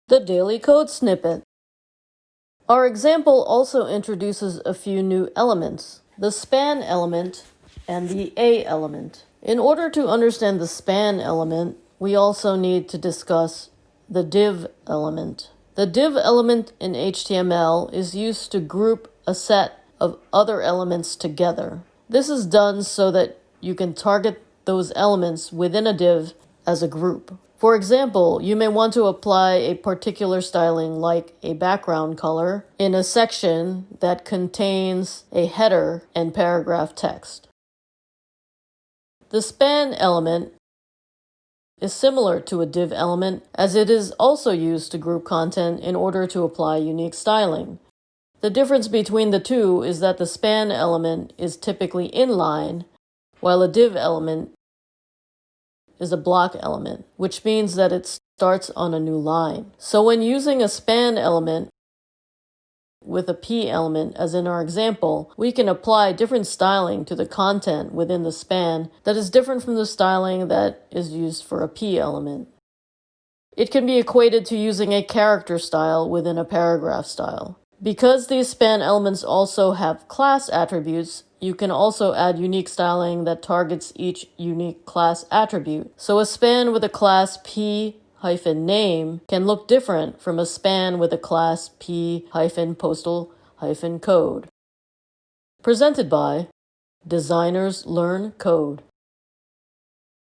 The daily code snippet. Our example also introduces a few new elements, the span element and the A element. In order to understand the span element, we also need to discuss the div element. The div element in HTML is used to group a set of other elements together. This is done so that you can target those elements within a div as a group. For example, you may want to apply a particular styling like a background color in a section that contains a header and paragraph text. The span element is similar to a div element as it is also used to group content in order to apply unique styling. The difference between the two is that the span element is typically inline, while a div element is a block element, which means that it starts on a new line. So when using a span element with a P element, as in our example, we can apply different styling to the content within the span that is different from the styling that is used for a P element. It can be equated to using a character style within a paragraph style. Because these span elements also have class attributes, you can also add unique styling that targets each unique class attribute. So a span with a class P-name can look different from a span with a class P-postal-code. Presented by Designers Learn Code.